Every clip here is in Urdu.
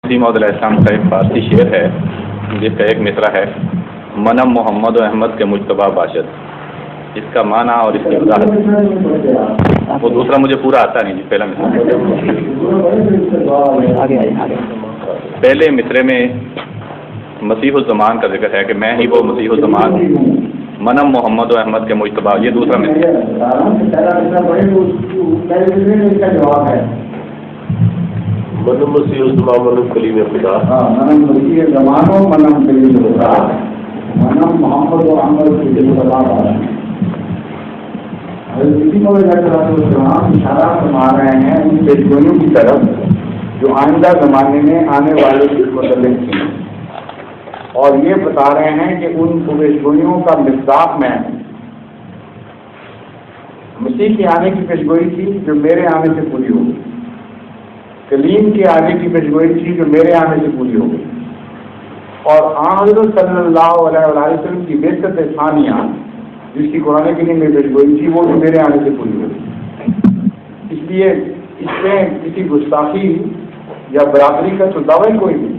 مسیح موعود علیہ السلام کا ایک فارسی شعر ہے جس کا ایک مصرع ہے، منم محمد و احمد کے مجتبیٰ باشد۔ اس کا معنی اور اس کی وضاحت وہ دوسرا مجھے پورا آتا نہیں جی، پہلا مصرع۔ پہلے مصرے میں مسیح الزمان کا ذکر ہے کہ میں ہی وہ مسیح الزمان ہوں، منم محمد و احمد کے مجتبیٰ، یہ دوسرا مصرع منم مسیح الزمان منم کلیم خدا، منم مسیح زمان و منم کلیم خدا، منم محمد و احمد کے مجتبیٰ باشد۔ اسی کو اشارہ فرما رہے ہیں ان پیشگوئیوں کی طرف جو آئندہ زمانے میں آنے والے کے متعلق تھی، اور یہ بتا رہے ہیں کہ ان پیشگوئیوں کا مصداق میں مسیح کے آنے کی پیشگوئی تھی جو میرے آنے سے پوری ہوگی، کلیم کے آنے کی پیشگوئی تھی جو میرے آنے سے پوری ہو گئی، اور حضرت صلی اللہ علیہ وسلم کی بعثت ثانیہ جس کی قرآن کریم میں پیشگوئی تھی وہ بھی میرے آنے سے پوری ہو گئی۔ اس لیے اس میں کسی گستاخی یا برابری کا تو دعوی کوئی نہیں،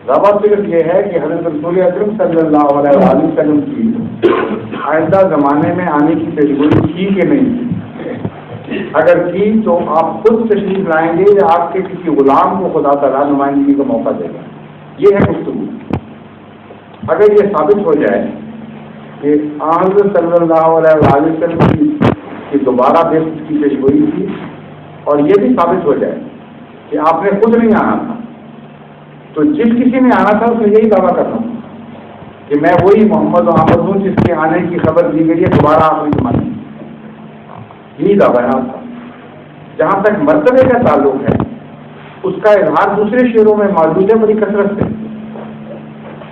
دعویٰ صرف یہ ہے کہ حضرت رسول اکرم صلی اللہ علیہ وسلم کی آئندہ زمانے میں آنے کی پیشگوئی تھی کہ نہیں تھی۔ اگر کی تو آپ خود تشریف لائیں گے یا آپ کے کسی غلام کو خدا تعالیٰ نمائندگی کا موقع دے گا، یہ ہے گفتگو۔ اگر یہ ثابت ہو جائے کہ حضرت صلی اللہ علیہ وسلم کی دوبارہ بعثت کی پیشگوئی تھی، اور یہ بھی ثابت ہو جائے کہ آپ نے خود نہیں آنا تھا، تو جس کسی نے آنا تھا اس نے یہی دعویٰ کرنا کہ میں وہی محمد و احمد ہوں جس کے آنے کی خبر دی گئی ہے دوبارہ آخری زمانے میں، یہی دعویٰ ہے آپ کا۔ جہاں تک مرتبے کا تعلق ہے اس کا اظہار دوسرے شعروں میں موجود ہے بڑی کثرت سے،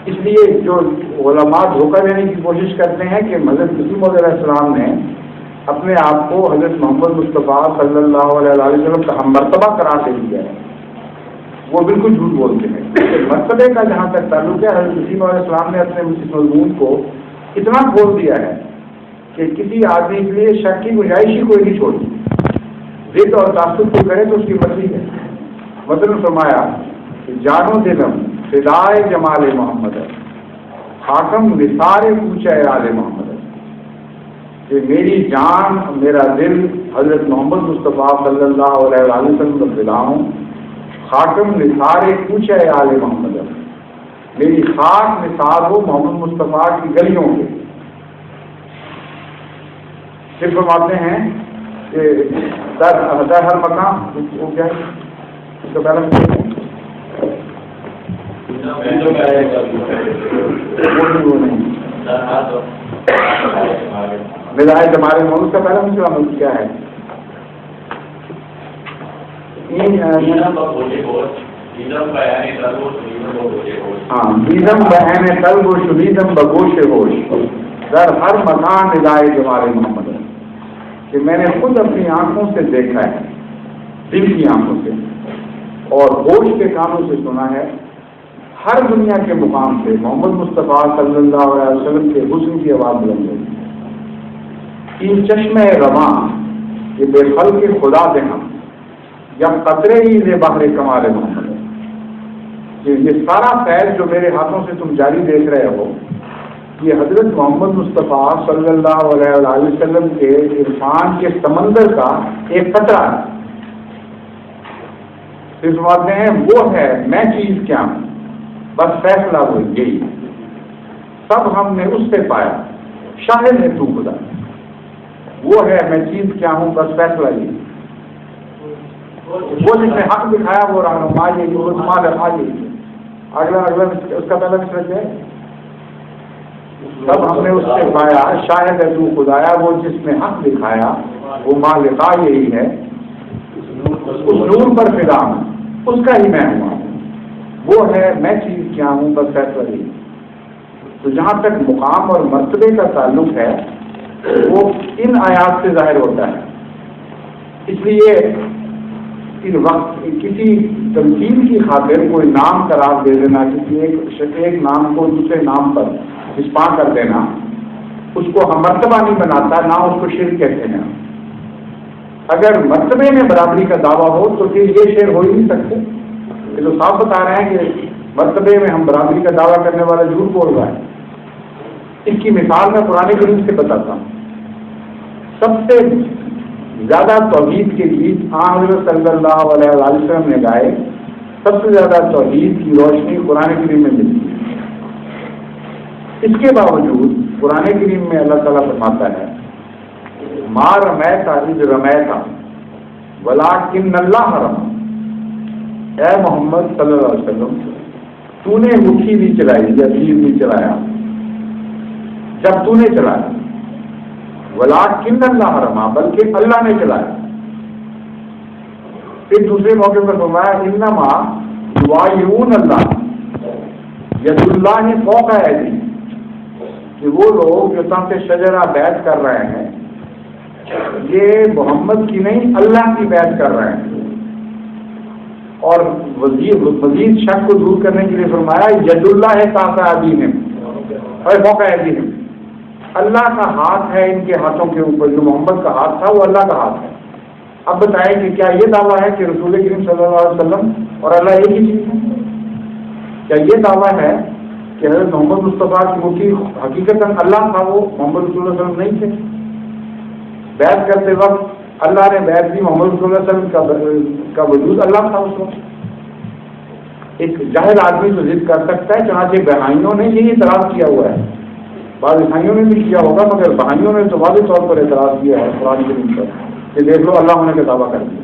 اس لیے جو علماء دھوکہ دینے کی کوشش کرتے ہیں کہ حضرت مسیح موعود علیہ السلام نے اپنے آپ کو حضرت محمد مصطفیٰ صلی اللہ علیہ وسلم کا ہم مرتبہ قرار دے دیا ہے، وہ بالکل جھوٹ بولتے ہیں۔ مرتبے کا جہاں تک تعلق ہے حضرت مسیح موعود علیہ السلام نے اپنے مضمون کو اتنا کھول دیا ہے کہ کسی آدمی کے لیے شک کی گنجائش ہی کوئی نہیں چھوڑی، ضد اور تعصب کو کرے تو اس کی مرضی ہے۔ مثلاً فرمایا کہ جانو دلم فدائے جمال محمد ہے، حاکم نثار کوچہ آل محمد ہے، کہ میری جان میرا دل حضرت محمد مصطفیٰ صلی اللہ علیہ وسلم کا فدا ہوں، حاکم نثار کوچہ آل محمد ہے، میری خاک نثار ہو محمد مصطفیٰ کی گلیوں کے۔ پھر فرماتے ہیں کہ در ہر مکان وہ کیا ہے اس کا پہلا مزاج ہمارے ملک کا پہلا مطلب کیا ہے؟ ہاں، بیزم بہن قلب و شبیدم بگوش ہوش، در ہر مکان ندائے جمال محمد، کہ میں نے خود اپنی آنکھوں سے دیکھا ہے، دل کی آنکھوں سے، اور ہوش کے کانوں سے سنا ہے، ہر دنیا کے مقام سے محمد مصطفیٰ صلی اللہ علیہ وسلم کے حسن کی آواز بلند ہوئی۔ ان چشمہ رواں یہ بے خلق خدا دے ہم، یا قطرے ہی لے بحر کمال محمد ہے، کہ یہ سارا فیض جو میرے ہاتھوں سے تم جاری دیکھ رہے ہو یہ حضرت محمد مصطفیٰ صلی اللہ علیہ وسلم کے عرفان کے سمندر کا ایک قطرہ ہے۔ پھر فرماتے ہیں وہ ہے میں چیز کیا ہوں بس فیصلہ ہوئی یہی، سب ہم نے اس سے پایا شاہد ہے تو خدا، وہ ہے میں چیز کیا ہوں بس فیصلہ یہی، وہ جس نے حق دکھایا وہ رہنما یہی، وہ رہنما رہا یہی۔ اگلا اس کا پہلا مصرع ہے سب ہم نے اس سے پایا شاہد ہے تو خدایا، وہ جس نے حق دکھایا وہ مالکا یہی ہے، اس نور پر فدا ہوں اس کا ہی میں ہوں، وہ ہے میں چیز کیا ہوں بس فیصلہ یہی۔ تو جہاں تک مقام اور مرتبے کا تعلق ہے وہ ان آیات سے ظاہر ہوتا ہے، اس لیے ان وقت کسی تمثیل کی خاطر کوئی نام قرار دے دینا، کسی ایک نام کو دوسرے نام پر اسپا کر دینا اس کو ہم مرتبہ نہیں بناتا، نہ اس کو شرک کہتے ہیں۔ اگر مرتبے میں برابری کا دعویٰ ہو تو پھر یہ شعر ہو ہی نہیں سکتے، یہ تو صاف بتا رہے ہیں کہ مرتبے میں ہم برابری کا دعویٰ کرنے والا جھوٹ بول رہا ہے۔ اس کی مثال میں قرآن کریم سے بتاتا ہوں۔ سب سے زیادہ توحید کے گیت حضرت صلی اللہ علیہ وسلم نے گائے، سب سے زیادہ توحید کی روشنی قرآن کریم میں ملتی ہے۔ اس کے باوجود قرآن کریم میں اللہ تعالیٰ فرماتا ہے ما رمیت اذ رمیت ولکن اللہ رمی، اے محمد صلی اللہ علیہ وسلم تو نے مٹھی نہیں چلائی یا تیر نہیں چلایا جب تو نے چلایا، ولکن اللہ رمی، بلکہ اللہ نے چلایا۔ پھر دوسرے موقع پر فرمایا انما یبایعون اللہ ید اللہ فوق ایدیہم، کہ وہ لوگ جو تحت شجرہ بیعت کر رہے ہیں یہ محمد کی نہیں اللہ کی بیعت کر رہے ہیں۔ اور مزید شک کو دور کرنے کے لیے فرمایا ید اللہ تحت ایدیہم اور فوق ایدیہم، اللہ کا ہاتھ ہے ان کے ہاتھوں کے اوپر، جو محمد کا ہاتھ تھا وہ اللہ کا ہاتھ ہے۔ اب بتائیں کہ کیا یہ دعویٰ ہے کہ رسول کریم صلی اللہ علیہ وسلم اور اللہ ایک ہی چیز ہے؟ کیا یہ دعویٰ ہے کہ حضرت محمد مصطفیٰ کی مٹھی حقیقتاً اللہ تھا، وہ محمد رسول اللہ علیہ وسلم نہیں تھے؟ بیعت کرتے وقت اللہ نے بیعت دی، محمد رسول اللہ علیہ وسلم کا وجود اللہ تھا اس وقت۔ ایک جاہل آدمی تو ضد کر سکتا ہے، چنانچہ بہائیوں نے یہی اعتراض کیا ہوا ہے، بعض عیسائیوں نے بھی کیا ہوگا، مگر بہائیوں نے تو واضح طور پر اعتراض کیا ہے قرآن کریم پر کہ دیکھ لو اللہ ہونے کا دعویٰ کر دیا۔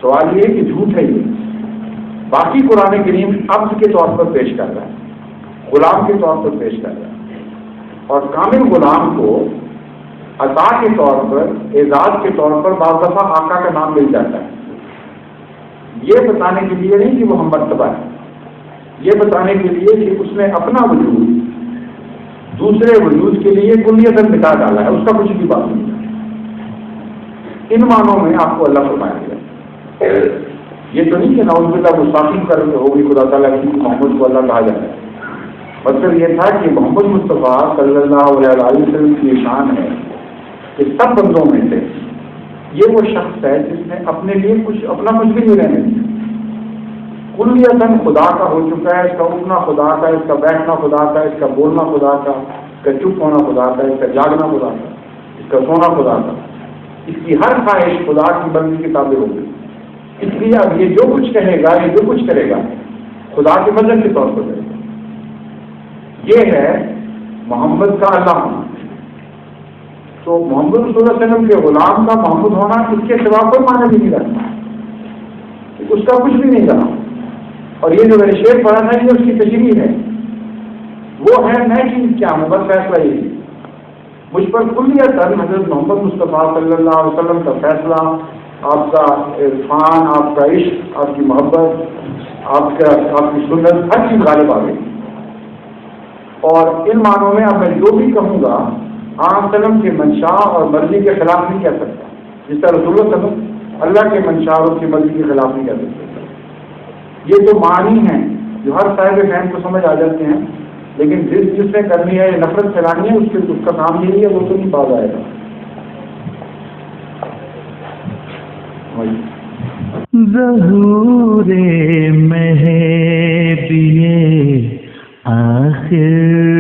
سوال یہ کہ جھوٹ ہے یہ۔ باقی قرآن کریم عبد کے طور پر پیش کر رہا ہے، غلام کے طور پر پیش کر رہا ہے، اور کامل غلام کو عطا کے طور پر، اعزاز کے طور پر بعض دفعہ آقا کا نام مل جاتا ہے۔ یہ بتانے کے لیے نہیں کہ وہ ہم مرتبہ ہے، یہ بتانے کے لیے کہ اس نے اپنا وجود دوسرے وجود کے لیے کلیتاً مٹا ڈالا ہے، اس کا کچھ بھی بات نہیں۔ ان معنوں میں آپ کو اللہ فرمایا گیا، یہ تو نہیں کہ نعوذ باللہ گستاخی کر ہوگی خدا تعالیٰ کی محمد کو اللہ کہا جاتا ہے۔ مطلب یہ تھا کہ محمد مصطفیٰ صلی اللہ علیہ وسلم کی شان ہے کہ سب بندوں میں سے یہ وہ شخص ہے جس نے اپنے لیے اپنا کچھ بھی نہیں رہنے دیا، کلیتاً خدا کا ہو چکا ہے۔ اس کا اٹھنا خدا کا، اس کا بیٹھنا خدا کا، اس کا بولنا خدا کا، اس کا چپ ہونا خدا کا، اس کا جاگنا خدا کا، اس کا سونا خدا کا، اس کی ہر خواہش خدا کی بندگی کے تابع ہوگی۔ اس لیے اب یہ جو کچھ کہے گا، یہ جو کچھ کرے گا خدا کے مدد کے طور پر کرے گا۔ یہ ہے محمد کا اللہ ہونا۔ تو محمد صلی اللہ علیہ وسلم کے غلام کا محمد ہونا اس کے سوا کوئی معنی بھی نہیں رکھتا، اس کا کچھ بھی نہیں رہا۔ اور یہ جو میں نے شعر پڑھا تھا یہ اس کی تشریح ہے، وہ ہے میں کہ کیا ہے، بس فیصلہ یہی مجھ پر کلیتاً حضرت محمد مصطفیٰ صلی اللہ علیہ وسلم کا فیصلہ، آپ کا عرفان، آپ کا عشق، آپ کی محبت، آپ کی سنت، ہر چیز غالب آ گئی۔ اور ان معنوں میں اب میں جو بھی کہوں گا عام وسلم کے منشا اور مرضی کے خلاف نہیں کہہ سکتا، جس طرح رسول اللہ صلی اللہ علیہ وسلم اللہ کے منشا اور اس کی مرضی کے خلاف نہیں کہہ سکتے۔ یہ تو معنی ہیں جو ہر صاحب فہم کو سمجھ آ جاتے ہیں، لیکن جس نے کرنی ہے نفرت پھیلانی ہے اس کا کام یہی ہے، وہ تو نہیں باز آئے گا۔ ظہور مہدی آخر